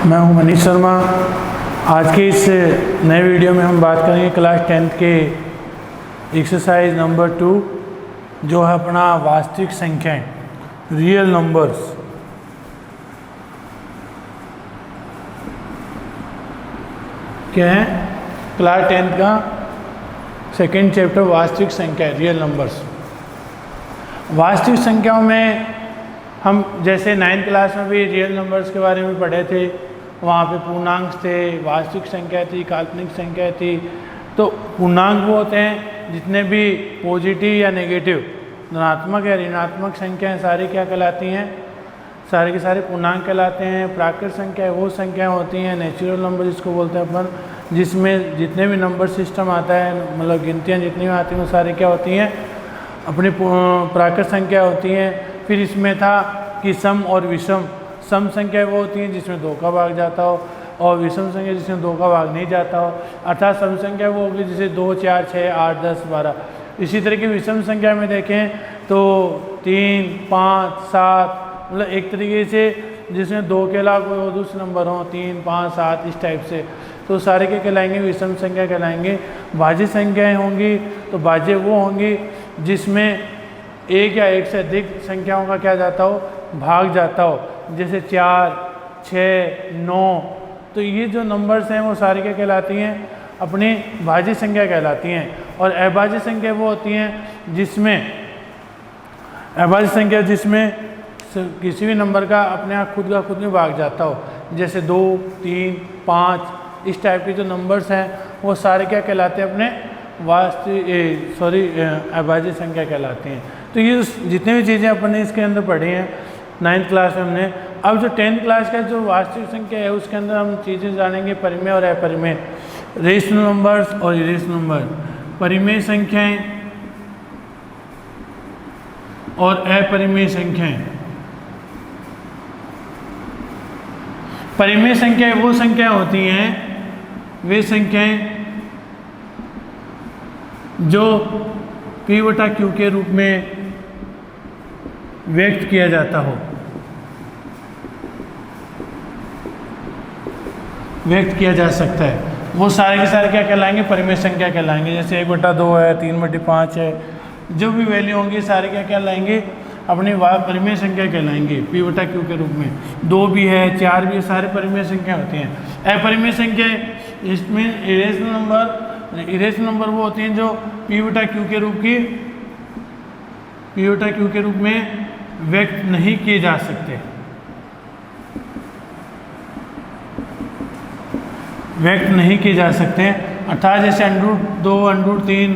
मैं हूं मनीष शर्मा। आज के इस नए वीडियो में हम बात करेंगे क्लास 10th के एक्सरसाइज नंबर 2 जो है अपना वास्तविक संख्याएं, रियल नंबर्स। क्या है? क्लास 10th का सेकंड चैप्टर वास्तविक संख्या, रियल नंबर्स। वास्तविक संख्याओं में हम जैसे 9th क्लास में भी रियल नंबर्स के बारे में पढ़े थे, वहाँ पे पूर्णांक थे, वास्तविक संख्या थी, काल्पनिक संख्या थी। तो पूर्णांक वो होते हैं जितने भी पॉजिटिव या नेगेटिव, धनात्मक या ऋणात्मक संख्याएं सारी क्या कहलाती हैं? सारे के सारे पूर्णांक कहलाते हैं। प्राकृत संख्या वो संख्याएं होती हैं, नेचुरल नंबर जिसको बोलते हैं अपन, जिसमें जितने भी नंबर सिस्टम आता है, मतलब गिनतियाँ जितनी भी आती हैं वो सारी क्या होती हैं? अपनी प्राकृत संख्या होती हैं। फिर इसमें था कि सम और विषम। सम संख्या वो होती हैं जिसमें 2 का भाग जाता हो, और विषम संख्या जिसमें 2 का भाग नहीं जाता हो। अर्थात सम संख्या वो होगी जिसे 2, 4, 6, 8, 10, 12। इसी तरह की विषम संख्या में देखें तो 3, 5, 7, मतलब एक तरीके से जिसमें 2 के अलावा कोई और दूसरे नंबर हो, 3, 5, 7 इस टाइप से, तो सारे के कहलाएंगे विषम संख्या कहलाएंगे। भाज्य संख्याएँ होंगी तो भाज्य वो होंगी जिसमें एक या एक से अधिक संख्याओं का क्या जाता हो? भाग जाता हो, जैसे 4, 6, 9। तो ये जो नंबर्स हैं वो सारी क्या कहलाती हैं? अपनी भाज्य संख्या कहलाती हैं। और अभाज्य संख्या वो होती हैं जिसमें अभाज्य संख्या जिसमें किसी भी नंबर का अपने आप खुद में भाग जाता हो, जैसे 2, 3, 5 इस टाइप के जो नंबर्स हैं वो सारे क्या कहलाते हैं? अपने अभाज्य संख्या कहलाती हैं। तो ये जितनी भी चीज़ें अपन ने इसके अंदर पढ़ी हैं 9th क्लास में हमने। अब जो 10th क्लास का जो वास्तविक संख्या है उसके अंदर हम चीज़ें जानेंगे परिमेय और अपरिमेय, रेशनल नंबर्स और इरेशनल नंबर, परिमेय संख्याएं और अपरिमेय संख्याएं। परिमेय संख्याएं वो संख्या होती हैं, वे संख्याएं जो P/Q के रूप में व्यक्त किया जाता हो, व्यक्त किया जा सकता है, वो सारे के सारे क्या कहलाएंगे? परिमेय संख्या कहलाएंगे। जैसे 1/2 है, 3/5 है, जो भी वैल्यू होंगी सारे क्या कहलाएंगे? अपनी परिमेय संख्या कहलाएंगे P/Q के रूप में। 2 भी है, 4 भी है, सारे परिमेय संख्या होती हैं। अपरिमेय संख्या इसमें इरेशनल नंबर वो होती हैं जो P/Q के रूप में व्यक्त नहीं किए जा सकते, व्यक्त नहीं किए जा सकते। अर्थात जैसे √2, √3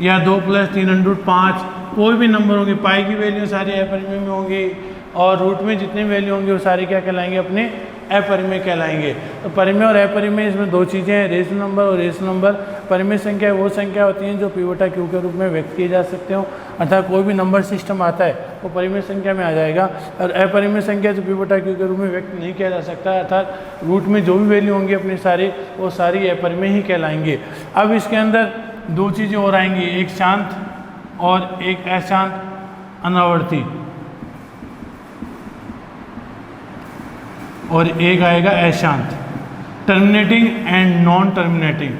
या 2 + 3 √5, कोई भी नंबर होंगे, पाई की वैल्यू सारी अपरिमेय में होंगी, और रूट में जितने वैल्यू होंगे वो सारी क्या कहलाएंगे? अपने अपरिमेय कहलाएंगे। तो परिमेय और अपरिमेय इसमें 2 चीज़ें हैं, रेशनल नंबर और इरेशनल नंबर। परिमेय संख्या वो संख्या होती हैं जो P/Q के रूप में व्यक्त किए जा सकते हो, अर्थात कोई भी नंबर सिस्टम आता है वो परिमेय संख्या में आ जाएगा। और अपरिमेय संख्या जो P/Q के रूप में व्यक्त नहीं किया जा सकता, अर्थात रूट में जो भी वैल्यू होंगी अपनी सारी, वो सारी अपरिमेय ही कहलाएंगे। अब इसके अंदर 2 चीज़ें और आएंगी, एक शांत और एक अशांत अनावर्ती, और एक आएगा अशांत, टर्मिनेटिंग एंड नॉन टर्मिनेटिंग।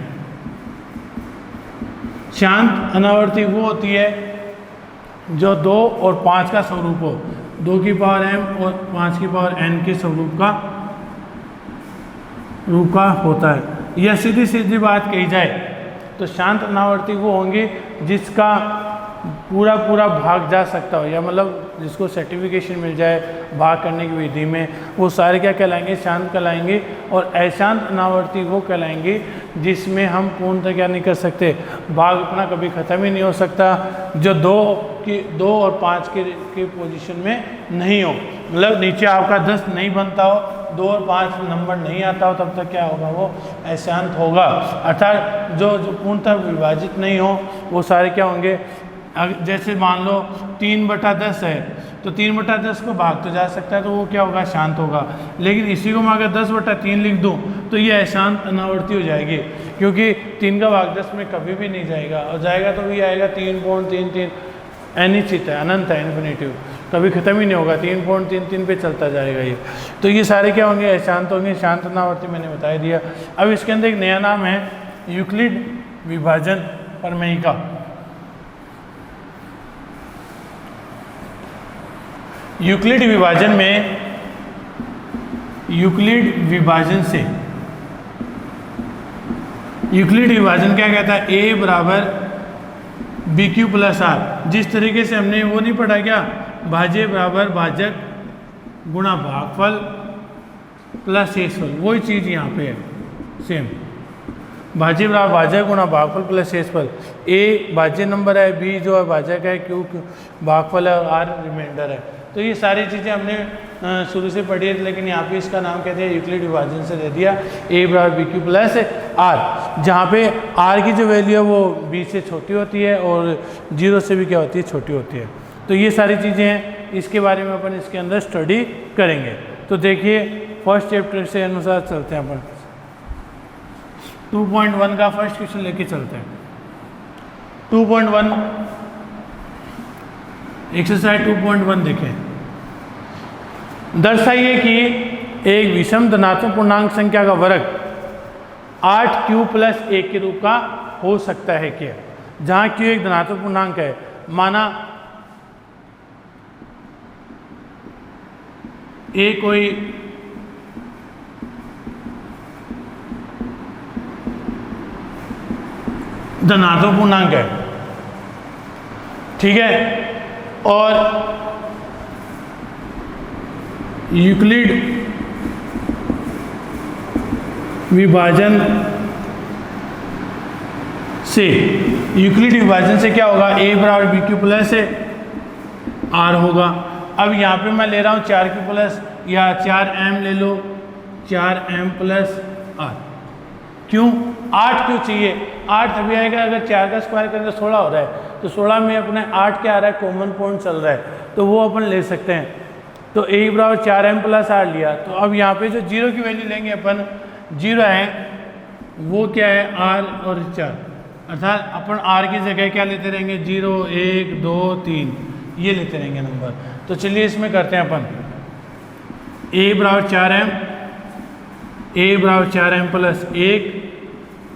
शांत अनावर्ती वो होती है जो 2 और 5 का स्वरूप हो, 2 की पावर m और 5 की पावर n के स्वरूप का होता है। यह सीधी बात कही जाए तो शांत अनावर्ती वो होंगे जिसका पूरा भाग जा सकता हो, या मतलब जिसको सर्टिफिकेशन मिल जाए भाग करने की विधि में, वो सारे क्या कहलाएंगे? शांत कहलाएंगे। और अशांत अनावर्ती वो कहलाएंगे जिसमें हम पूर्णतः क्या नहीं कर सकते? भाग अपना कभी ख़त्म ही नहीं हो सकता, जो 2 और 5 के पोजीशन में नहीं हो, मतलब नीचे आपका 10 नहीं बनता हो, 2 और 5 नंबर नहीं आता हो, तब तक क्या होगा? वो अशांत होगा। अर्थात जो पूर्णतः विभाजित नहीं हो वो सारे क्या होंगे? जैसे मान लो 3/10 है, तो 3/10 को भाग तो जा सकता है, तो वो क्या होगा? शांत होगा। लेकिन इसी को मैं अगर 10/3 लिख दूं तो ये अशांत अनावर्ती हो जाएगी, क्योंकि 3 का भाग 10 में कभी भी नहीं जाएगा, और जाएगा तो भी आएगा 3.33, अनिश्चित है, अनंत है, इन्फिनिटिव। कभी ख़त्म ही नहीं होगा, 3.33 पे चलता जाएगा ये। तो ये सारे क्या होंगे, अशांत होंगे। शांत नावर्ती मैंने बता दिया। अब इसके अंदर एक नया नाम है यूक्लिड विभाजन प्रमेयिका। यूक्लिड विभाजन में, यूक्लिड विभाजन से, यूक्लिड विभाजन क्या कहता है, ए बराबर बी क्यू प्लस आर। जिस तरीके से हमने वो नहीं पढ़ा क्या, भाज्य बराबर भाजक गुणा भागफल प्लस शेषफल, वही चीज़ यहाँ पे है सेम। भाज्य बराबर भाजक गुणा भागफल प्लस शेषफल। ए भाज्य नंबर है, बी जो है भाजक है, क्यू भागफल है और आर रिमाइंडर है। तो ये सारी चीज़ें हमने शुरू से पढ़ी है, लेकिन यहाँ पे इसका नाम कहते हैं यूक्लिड विभाजन से दे दिया ए बराबर बी क्यू प्लस आर, जहाँ पे आर की जो वैल्यू है वो बी से छोटी होती है और 0 से भी क्या होती है, छोटी होती है। तो ये सारी चीज़ें हैं, इसके बारे में अपन इसके अंदर स्टडी करेंगे। तो देखिए फर्स्ट चैप्टर से अनुसार चलते हैं अपन, 2.1 का फर्स्ट क्वेश्चन लेके चलते हैं। 2.1 एक्सरसाइज 2.1 देखें। दर्शाइए कि एक विषम धनात्मक पूर्णांक संख्या का वर्ग 8q प्लस 1 के रूप का हो सकता है क्या। जहाँ q एक धनात्मक पूर्णांक है, माना a कोई धनात्मक पूर्णांक है, ठीक है, और यूक्लिड विभाजन से, यूक्लिड विभाजन से क्या होगा, a बराबर बी क्यू प्लस आर होगा। अब यहाँ पे मैं ले रहा हूँ 4q प्लस या 4m ले लो, 4m प्लस आर। क्यों 8 क्यों चाहिए, 8 तभी आएगा अगर 4 का स्क्वायर करें तो 16 हो रहा है, तो 16 में अपने 8 क्या आ रहा है, कॉमन पॉइंट चल रहा है, तो वो अपन ले सकते हैं। तो a बराबर 4m प्लस आर लिया। तो अब यहाँ पे जो 0 की वैल्यू लेंगे अपन, 0 है वो क्या है, r और 4, अर्थात अपन r की जगह क्या लेते रहेंगे, 0 1 2 3 ये लेते रहेंगे नंबर। तो चलिए इसमें करते हैं अपन, a बराबर 4m, a बराबर 4m प्लस 1,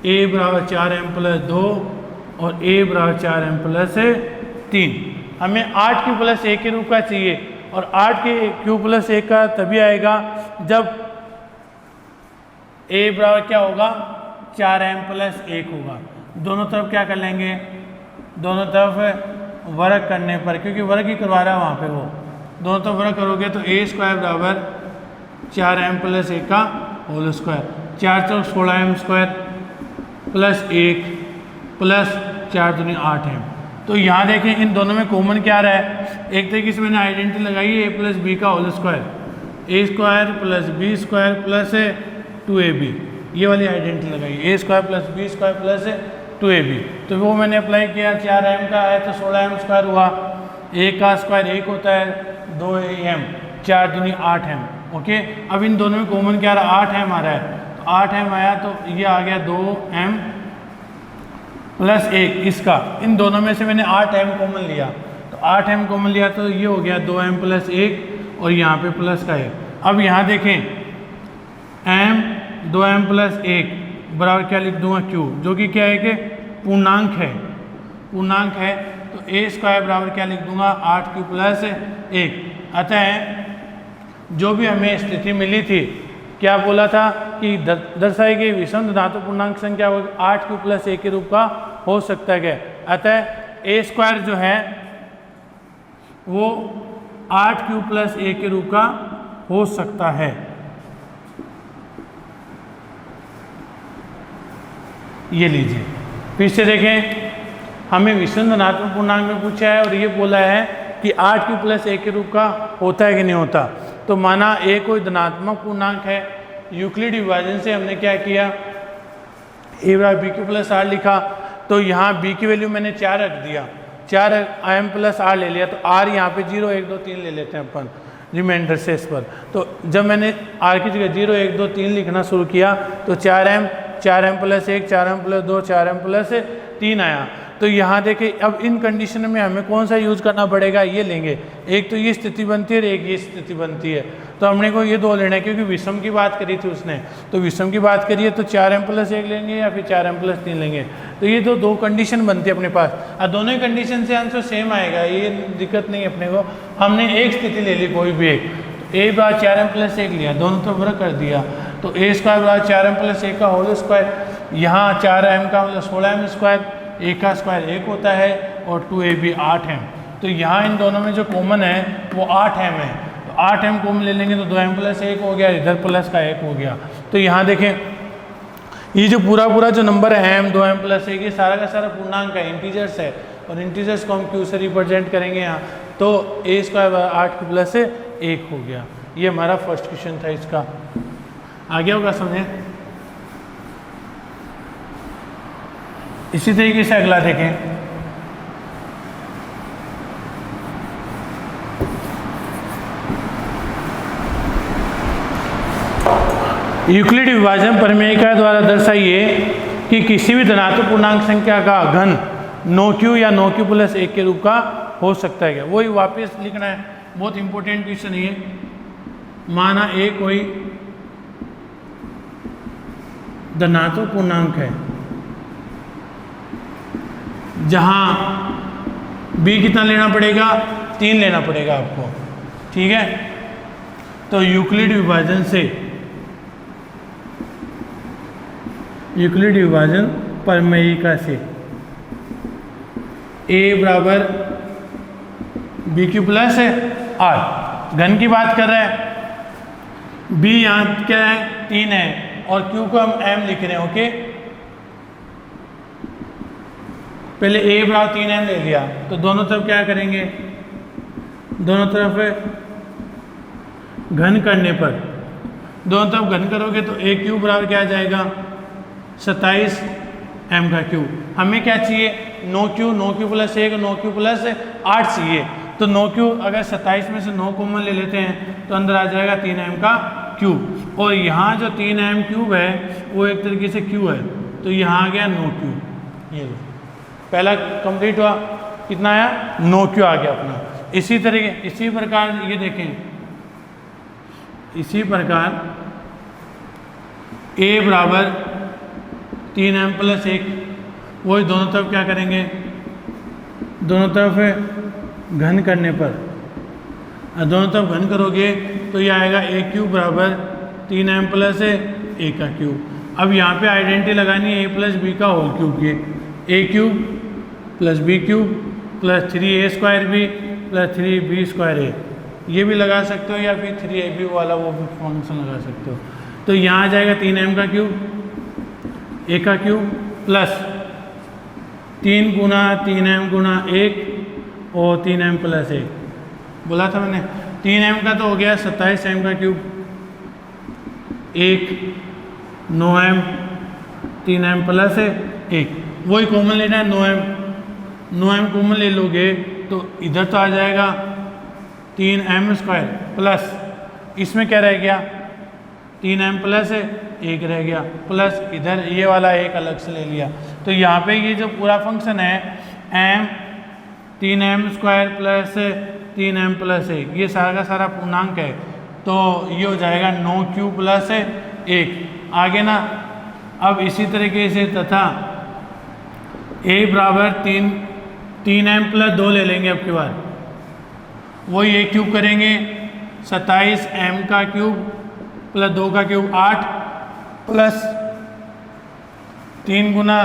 a बराबर 4m प्लस 2 और a बराबर 4m प्लस 3। हमें 8q प्लस 1 के रूप का चाहिए, और 8q प्लस 1 का तभी आएगा जब a बराबर क्या होगा, 4m प्लस 1 होगा। दोनों तरफ क्या कर लेंगे, दोनों तरफ वर्ग करने पर, क्योंकि वर्ग ही करवा रहा है वहाँ पे वो, दोनों तरफ वर्ग करोगे तो a स्क्वायर बराबर 4m प्लस 1 का होल स्क्वायर, 4 चौक 16m स्क्वायर प्लस 1 प्लस 4 दूनी 8m। तो यहाँ देखें इन दोनों में कॉमन क्या रहा है, एक तरीके से मैंने आइडेंटिटी लगाई है a प्लस बी का whole square, a square plus b square plus 2ab, ये वाली आइडेंटिटी लगाई, a square plus b square plus 2ab। तो वो मैंने अप्लाई किया, 4m का है तो 16m स्क्वायर हुआ, a का स्क्वायर 1 होता है 2am, 4 दूनी 8m। ओके, अब इन दोनों में कॉमन क्या रहा, 8m आ रहा है, तो 8m आया तो ये आ गया 2m प्लस 1 इसका, इन दोनों में से मैंने 8m कॉमन लिया, तो 8m कॉमन लिया तो ये हो गया 2m प्लस 1 और यहाँ पे प्लस का 1। अब यहाँ देखें m 2m प्लस 1 बराबर क्या लिख दूंगा, q, जो कि क्या है कि पूर्णांक है, पूर्णांक है, तो a स्क्वायर बराबर क्या लिख दूंगा, 8q प्लस 1। अतः जो भी हमें स्थिति मिली थी, क्या बोला था कि दर्शाई गई विषम धनात्मक पूर्णांक संख्या 8q प्लस 1 के रूप का हो सकता है। अतः a स्क्वायर जो है वो 8q प्लस 1 के रूप का हो सकता है। ये लीजिए, फिर से देखें, हमें विषम धनात्मक पूर्णांक में पूछा है और ये बोला है कि 8q प्लस 1 के रूप का होता है कि नहीं होता। तो माना a कोई धनात्मक पूर्णांक है, यूक्लिड विभाजन से हमने क्या किया, a बराबर बी क्यू प्लस आर लिखा, तो यहाँ b की वैल्यू मैंने 4 रख दिया, 4m प्लस आर ले लिया, तो r यहाँ पे 0 1 2 3 ले लेते हैं अपन रिमाइंडर से इस पर। तो जब मैंने r की जगह 0 1 2 3 लिखना शुरू किया तो 4m plus 1, 4m plus 2, 4m plus 3 आया। तो यहाँ देखें अब इन कंडीशन में हमें कौन सा यूज़ करना पड़ेगा, ये लेंगे। एक तो ये स्थिति बनती है और एक ये स्थिति बनती है, तो हमने को ये दो लेना है क्योंकि विषम की बात करी थी उसने, तो विषम की बात करिए तो 4m+1 लेंगे या फिर 4m+3 लेंगे। तो ये तो दो कंडीशन बनती है अपने पास, और दोनों ही कंडीशन से आंसर सेम आएगा, ये दिक्कत नहीं है अपने को। हमने एक स्थिति ले ली कोई भी एक, a बराबर 4m+1 लिया, दोनों तो वर्ग कर दिया, तो a² बराबर 4m+1 का होल स्क्वायर, यहाँ 4m का मतलब 16m², a का स्क्वायर 1 होता है और 2ab 8m, तो यहाँ इन दोनों में जो कॉमन है वो 8m है, तो 8m कॉमन ले लेंगे तो 2m+1 हो गया, इधर प्लस का 1 हो गया। तो यहाँ देखें ये जो पूरा जो नंबर है m 2m+1 ये सारा का सारा पूर्णांक है, इंटीजर्स है, और इंटीजर्स को हम q से रिप्रेजेंट करेंगे यहाँ, तो a² 8 + 1 हो गया। ये हमारा फर्स्ट क्वेश्चन था, इसका आ गया होगा समझे। इसी तरीके से अगला देखें, यूक्लिड विभाजन प्रमेय द्वारा दर्शाइए कि किसी भी धनात्मक पूर्णांक संख्या का घन NOQ या NOQ + 1 के रूप का हो सकता है क्या, वही वापस लिखना है, बहुत इंपॉर्टेंट क्वेश्चन है। माना ए कोई धनात्मक पूर्णांक है जहां b कितना लेना पड़ेगा, 3 लेना पड़ेगा आपको, ठीक है। तो यूक्लिड विभाजन से, यूक्लिड विभाजन प्रमेयिका से a बराबर BQ + R, घन की बात कर रहे हैं, b यहाँ क्या है 3 है और q को हम m लिख रहे हैं, ओके। पहले a बराबर 3m ले लिया, तो दोनों तरफ क्या करेंगे, दोनों तरफ घन करने पर, दोनों तरफ घन करोगे तो AQ बराबर क्या आ जाएगा 27m का क्यूब। हमें क्या चाहिए, NOQ + 1 NOQ + 8 चाहिए, तो NOQ अगर 27 में से 9 कॉमन ले लेते हैं तो अंदर आ जाएगा 3m का क्यूब, और यहाँ जो 3m क्यूब है वो एक तरीके से q है, तो यहाँ आ गया NOQ। ये लो पहला कंप्लीट हुआ, कितना आया NOQ आ गया अपना। इसी प्रकार ये देखें, इसी प्रकार a बराबर 3m + 1, वही दोनों तरफ क्या करेंगे, दोनों तरफ घन करने पर, दोनों तरफ घन करोगे तो ये आएगा AQ बराबर 3m + 1 का क्यूब। अब यहाँ पे आइडेंटिटी लगानी है a + b का होल क्यूब की, a³ + b³ + 3a² b + 3b² a, ये भी लगा सकते हो, या फिर 3ab वाला वो भी फंक्शन लगा सकते हो। तो यहाँ आ जाएगा 3m का क्यूब, a का क्यूब प्लस 3 गुना 3m गुना 1 और 3m + 1, बोला था मैंने। 3m का तो हो गया 27m का क्यूब, 1 9m 3m + 1, वही कॉमन लेना है 9m कॉमन ले लोगे तो इधर तो आ जाएगा 3m² प्लस इसमें क्या रह गया 3m + 1 रह गया, प्लस इधर ये वाला एक अलग से ले लिया। तो यहाँ पे ये जो पूरा फंक्शन है m 3m² + 3m + 1, ये सारा का सारा पूर्णांक है, तो ये हो जाएगा 9q + 1 आगे ना। अब इसी तरीके से तथा a बराबर 3m + 2 ले लेंगे, अब की बार वही a क्यूब करेंगे, 27m का क्यूब + 2 का क्यूब 8 प्लस 3 गुना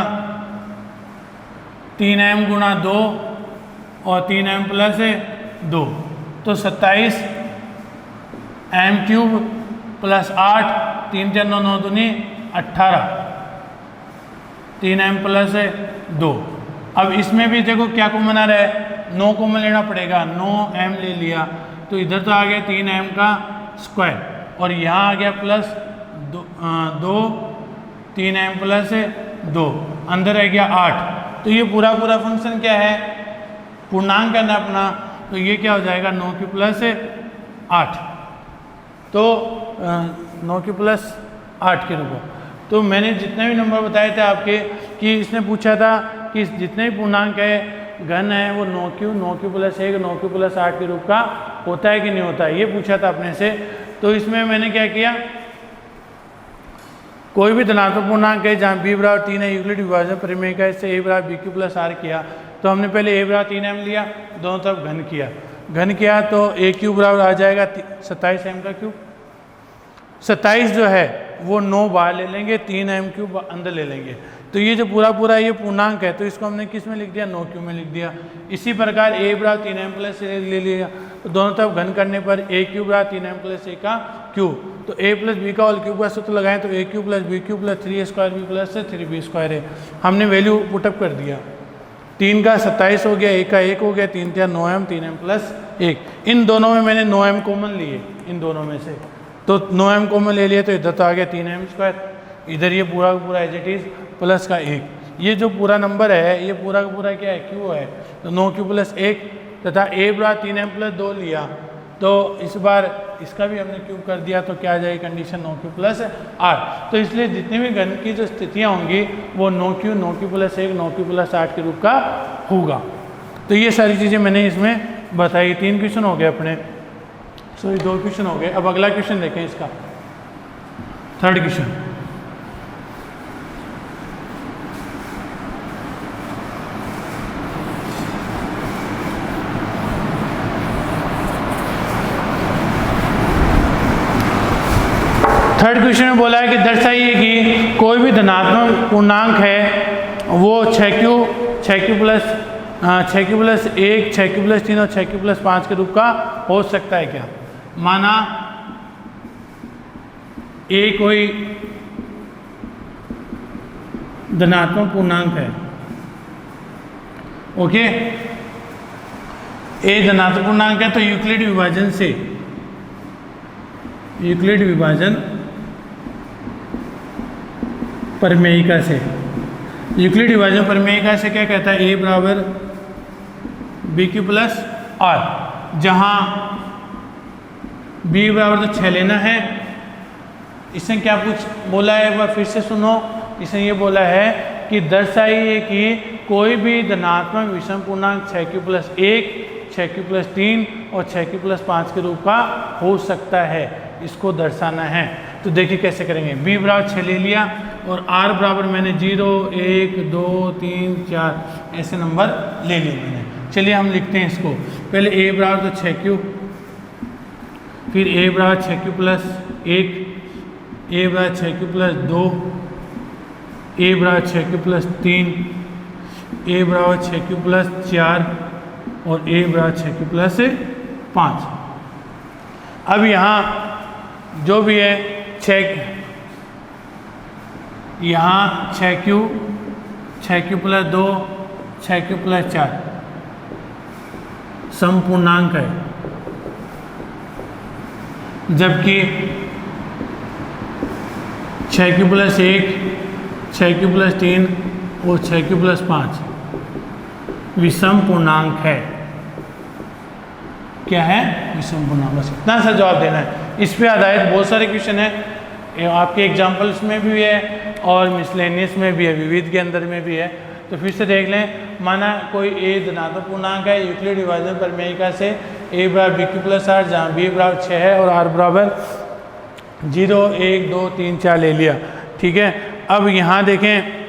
3m गुना 2 और 3m + 2, तो 27m³ + 8 3 × 9 9 दूनी 18, 3m + 2। अब इसमें भी देखो क्या कॉमन आ रहा है, 9 कॉमन लेना पड़ेगा, 9m ले लिया तो इधर तो आ गया 3m का स्क्वायर, और यहाँ आ गया प्लस 2 3m + 2, अंदर रह गया 8। तो ये पूरा फंक्शन क्या है, पूर्णांक करना अपना, तो ये क्या हो जाएगा 9q + 8, तो 9q + 8 के रूप में। तो मैंने जितने भी नंबर बताए थे आपके कि इसने पूछा था कि जितने भी पूर्णांक है घन है वो 9q प्लस 1 9q प्लस 8 के रूप का होता है कि नहीं होता है, ये पूछा था अपने से। तो इसमें मैंने क्या किया, कोई भी धनात्मक पूर्णांक है जहाँ b बराबर 3 है, यूक्लिड विभाजन प्रमेय का इससे a बराबर bq प्लस r किया। तो हमने पहले a बराबर 3m लिया, दोनों तरफ घन किया तो a³ बराबर आ जाएगा 27m का क्यूब। 27 जो है वो 9 बाहर ले लेंगे, 3m³ अंदर ले लेंगे। तो ये जो पूरा ये पूर्णांक है तो इसको हमने किस में लिख दिया, 9q में लिख दिया। इसी प्रकार a बराबर 3m प्लस ले लिया, तो दोनों तरफ घन करने पर a³ बराबर 3m प्लस a का क्यूब। तो a प्लस बी का होल क्यूब का सूत्र लगाएं तो a³ plus b³ plus 3a² plus 3b² है। हमने वैल्यू पुटअप कर दिया, 3 का 27 हो गया, 1 का 1 हो गया, 3 3 9m 3m प्लस 1। इन दोनों में मैंने 9m कॉमन लिए, इन दोनों में से तो 9m कॉमन ले लिया तो इधर तो आ गया 3m², इधर ये पूरा एज इट इज़ प्लस का 1। ये जो पूरा नंबर है ये पूरा का पूरा क्या है, क्यू है, तो 9q प्लस 1 तथा a बराबर 3m प्लस 2 लिया तो इस बार इसका भी हमने क्यूब कर दिया तो क्या आ जाएगी कंडीशन 9q प्लस 8। तो इसलिए जितनी भी घन की जो स्थितियाँ होंगी वो 9q प्लस 1 9q प्लस 8 के रूप का होगा। तो ये सारी चीज़ें मैंने इसमें बताई। 3 क्वेश्चन हो गए अपने, सॉरी 2 क्वेश्चन हो गए। अब अगला क्वेश्चन देखें इसका, थर्ड क्वेश्चन। थर्ड क्वेश्चन में बोला है कि दर्शाइए कि कोई भी धनात्मक पूर्णांक है वो 6q प्लस 1 6q प्लस 3 और 6q प्लस 5 के रूप का हो सकता है क्या। माना a कोई धनात्मक पूर्णांक है, ओके, a धनात्मक पूर्णांक है तो यूक्लिड विभाजन प्रमेयिका से क्या कहता है, a बराबर bq प्लस r, जहाँ b बराबर तो 6 लेना है। इसने क्या कुछ बोला है, एक बार फिर से सुनो। इसने ये बोला है कि दर्शाइए कि कोई भी धनात्मक विषम पूर्णांक 6q प्लस 1 6q प्लस 3 और 6q प्लस 5 के रूप का हो सकता है, इसको दर्शाना है। तो देखिए कैसे करेंगे, b बराबर 6 ले लिया और r बराबर मैंने 0 1 2 3 4 ऐसे नंबर ले लिए मैंने। चलिए हम लिखते हैं इसको, पहले a बराबर तो 6q, फिर a बराबर 6q प्लस 1, a बराबर 6q प्लस 2, a बराबर 6q प्लस 3, a बराबर 6q प्लस 4 और a बराबर 6q प्लस 5। अब यहाँ जो भी है यहाँ 6q प्लस 2 6q प्लस 4 समपूर्णांक है, जबकि 6q प्लस 1 6q प्लस 3 और 6q प्लस 5 विषम पूर्णांक है। क्या है, विषम पूर्णांक। बस इतना सा जवाब देना है। इस पे आधारित बहुत सारे क्वेश्चन हैं, आपके एग्जाम्पल्स में भी है और मिसलेनियस में भी है, विविध के अंदर में भी है। तो फिर से देख लें, माना कोई a धनात्मक पूर्णांक है, यूक्लिड विभाजन प्रमेयिका से a बराबर bq प्लस 8 जहाँ b बराबर 6 है और r बराबर 0 1 2 3 4 ले लिया, ठीक है। अब यहाँ देखें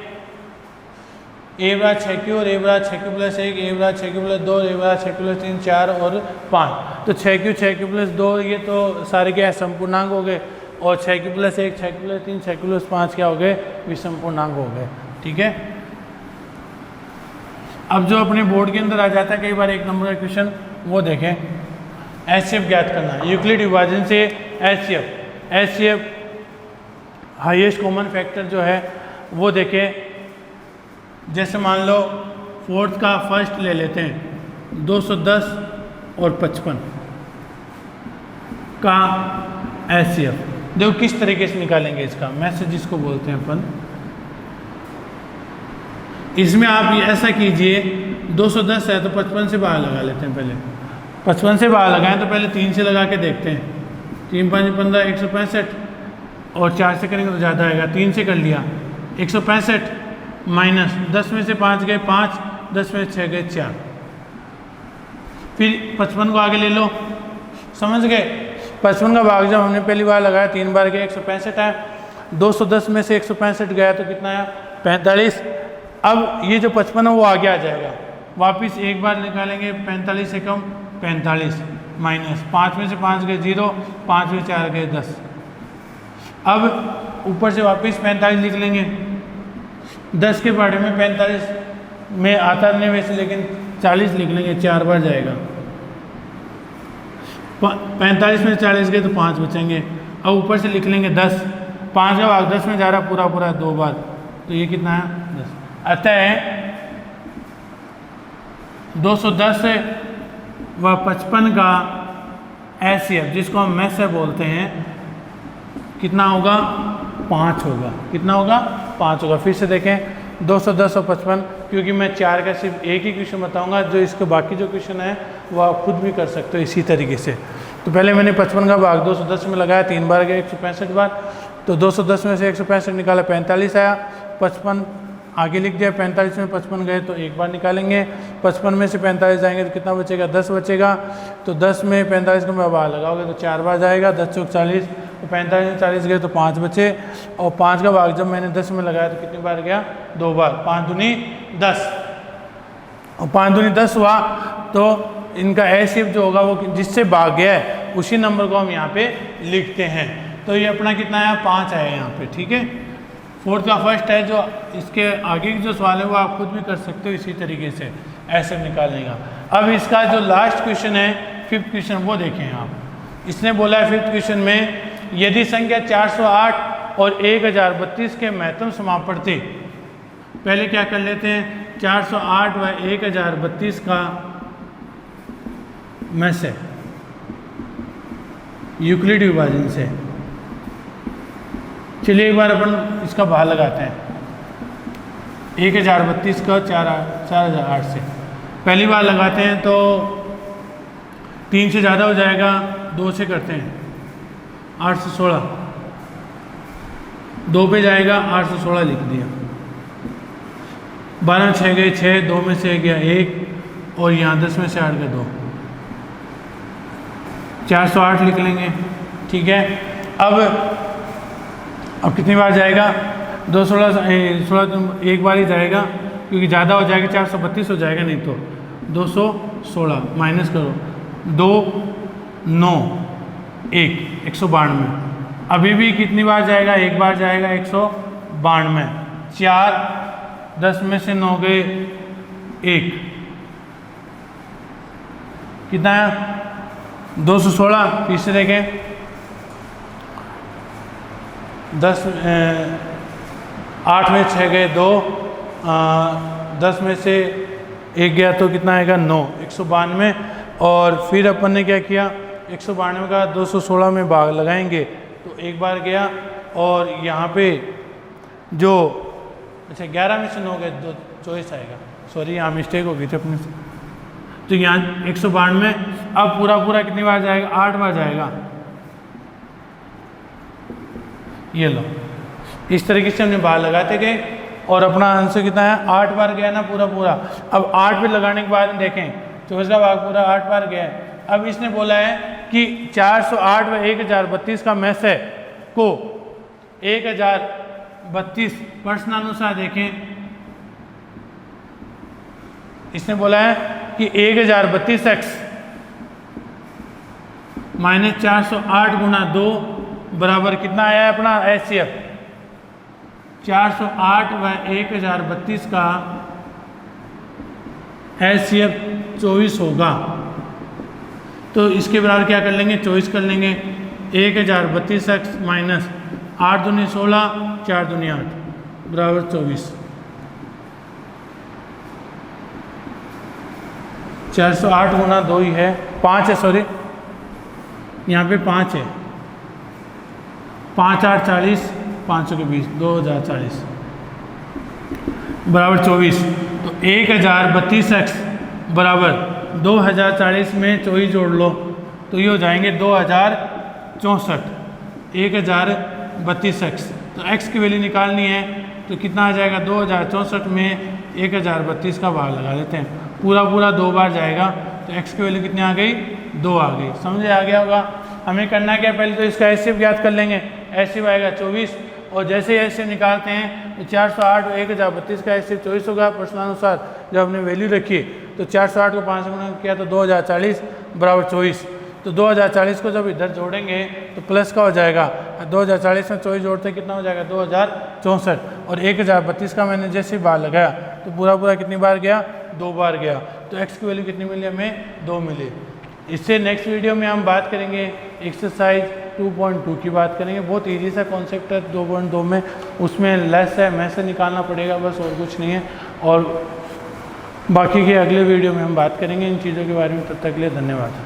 a बराबर 6q और a बराबर 6q प्लस 1, a बराबर 6q प्लस 2, a बराबर 6q प्लस 3 4 और 5। तो 6q प्लस 2 ये तो सारे क्या है, समपूर्णांक हो गए, और 6q plus 1 6q plus 3 6q plus 5 क्या हो गए, विषम पूर्णांक हो गए, ठीक है। अब जो अपने बोर्ड के अंदर आ जाता है कई बार 1 नंबर का क्वेश्चन, वो देखें, HCF ज्ञात करना, यूक्लिड विभाजन से HCF हाईएस्ट कॉमन फैक्टर जो है वो देखें। जैसे मान लो फोर्थ का फर्स्ट ले लेते हैं, 210 और 55 का HCF। देखो किस तरीके से निकालेंगे इसका, मैसेज जिसको बोलते हैं अपन। इसमें आप ऐसा कीजिए, 210 है तो 55 से बाहर लगा लेते हैं। पहले 55 से बाहर लगाएं तो पहले 3 से लगा के देखते हैं, 3 5 15 165 और 4 से करेंगे तो ज़्यादा आएगा। 3 से कर लिया 165, माइनस 10 में से 5 गए 5, 10 में 6 गए 4। फिर 55 को आगे ले लो, समझ गए। 55 का भाग जब हमने पहली बार लगाया 3 बार गया 165 है। 210 में से 165 गया तो कितना है 45। अब ये जो 55 है वो आगे आ जाएगा, वापिस एक बार निकालेंगे 45 से कम 45 माइनस 5 में से 5 गए 0, 5 में 4 गए 10। अब ऊपर से वापस 45 लिख लेंगे। 10 के बारे में 45 में आता नहीं वैसे, लेकिन 40 लिख लेंगे, 4 बार जाएगा। 45 में 40 गए तो 5 बचेंगे। अब ऊपर से लिख लेंगे 10, 5 का भाग 10 में जा रहा पूरा पूरा 2 बार, तो ये कितना है 10। अतः 210 व 55 का HCF जिसको हम में से बोलते हैं कितना होगा 5 होगा। कितना होगा 5 होगा। फिर से देखें 210 और 55, क्योंकि मैं 4 का सिर्फ एक ही क्वेश्चन बताऊंगा, जो इसके बाकी जो क्वेश्चन है वो आप खुद भी कर सकते हो इसी तरीके से। तो पहले मैंने 55 का भाग 210 में लगाया, 3 बार गया 165 बार, तो 210 में से 165 निकाला 45 आया। 55 आगे लिख दिया, 45 में 55 गए तो एक बार निकालेंगे। 55 में से 45 जाएंगे तो कितना बचेगा 10 बचेगा। तो 10 में 45 को मैं बाहर लगाओगे तो 4 बार जाएगा, 10 चौक 40, तो 45 में 40 गए तो 5 बचे। और 5 का भाग जब मैंने 10 में लगाया तो कितनी बार गया 2 बार, 5 दूनी 10 और 5 दूनी 10 हुआ। तो इनका HCF जो होगा वो जिससे भाग गया है उसी नंबर को हम यहाँ पे लिखते हैं। तो ये अपना कितना है 5 है यहाँ पे, ठीक है। 4th का फर्स्ट है, जो इसके आगे की जो सवाल है वो आप खुद भी कर सकते हो इसी तरीके से ऐसे निकालने का। अब इसका जो लास्ट क्वेश्चन है 5th क्वेश्चन वो देखें आप। इसने बोला है 5th क्वेश्चन में यदि संख्या 408 और 1032 के महत्तम समापवर्ती, पहले क्या कर लेते हैं 408 व 1032 का में से यूक्लिड विभाजन से। चलिए एक बार अपन इसका भाग लगाते हैं 1032 का 4008 से। पहली बार लगाते हैं तो 3 से ज़्यादा हो जाएगा, 2 से करते हैं 8 से 16, 2 पे जाएगा 8 से 16 लिख दिया। 12 में 6 गए 6, 2 में से गया 1 और यहाँ 10 में से 8 गए 2, 408 लिख लेंगे, ठीक है। अब कितनी बार जाएगा 16 एक बार ही जाएगा, क्योंकि ज़्यादा हो जाएगा 432 हो जाएगा, नहीं तो 216 माइनस करो 2 9 1 192। अभी भी कितनी बार जाएगा एक बार जाएगा 192। 4 10 में से 9 गए 1, कितना है 216। फिर से देखें 8 में 6 गए 2, 10 में से 1 गया तो कितना आएगा 9, 192। और फिर अपन ने क्या किया 192 का 216 में भाग लगाएंगे तो एक बार गया, और यहाँ पे जो अच्छा 11 में से 9 गए 2 24 आएगा। सॉरी यहाँ मिस्टेक हो गई थी अपने से, तो यहाँ 192। अब पूरा पूरा कितनी बार जाएगा 8 बार जाएगा। ये लो, इस तरीके से हमने बार लगाते गए और अपना आंसर कितना है 8 बार गया ना पूरा पूरा। अब 8 पे लगाने के बाद देखें 24 का भाग पूरा 8 बार गया है। अब इसने बोला है कि 408 व 1032 का में से को 1032 प्रश्नानुसार देखें। इसने बोला है कि 1032x माइनस 408 गुना 2 बराबर कितना आया है अपना HCF 408 व 1032 का HCF 24 होगा। तो इसके बराबर क्या कर लेंगे 24 कर लेंगे। 1032x माइनस 8 दूनी 16, 4 दूनी 8 बराबर 24। 408 गुना 2 ही है 5 है, सॉरी यहाँ पे 5 है। 5 8 40, 500 के 20 2040 बराबर 24। तो 1032x बराबर 2040 में 24 जोड़ लो तो ये हो जाएंगे 2064। 1032x तो x की वैल्यू निकालनी है तो कितना आ जाएगा 2064 में 1032 का भाग लगा देते हैं, पूरा 2 बार जाएगा तो x की वैल्यू कितनी आ गई 2 आ गई। समझे आ गया होगा। हमें करना क्या, पहले तो इसका एचसीएफ ज्ञात कर लेंगे। एचसीएफ आएगा 24 और जैसे ही एचसीएफ निकालते हैं तो 408 और 1032 का एचसीएफ 24 होगा। प्रश्नानुसार जब हमने वैल्यू रखी तो 408 को 5 से गुणा किया तो 2040 बराबर 24। तो 2040 को जब इधर जोड़ेंगे तो प्लस का हो जाएगा, 2040 में 24 जोड़ते कितना हो जाएगा 2064 और 1032 का मैंने जैसे ही बार लगाया तो पूरा कितनी बार गया 2 बार गया। तो x की वैल्यू कितनी मिली हमें 2 मिली। इससे नेक्स्ट वीडियो में हम बात करेंगे एक्सरसाइज 2.2 की बात करेंगे। बहुत इजी सा कॉन्सेप्ट है 2.2 में, उसमें लेस है में से निकालना पड़ेगा बस और कुछ नहीं है। और बाकी के अगले वीडियो में हम बात करेंगे इन चीज़ों के बारे में। तब तक के लिए धन्यवाद।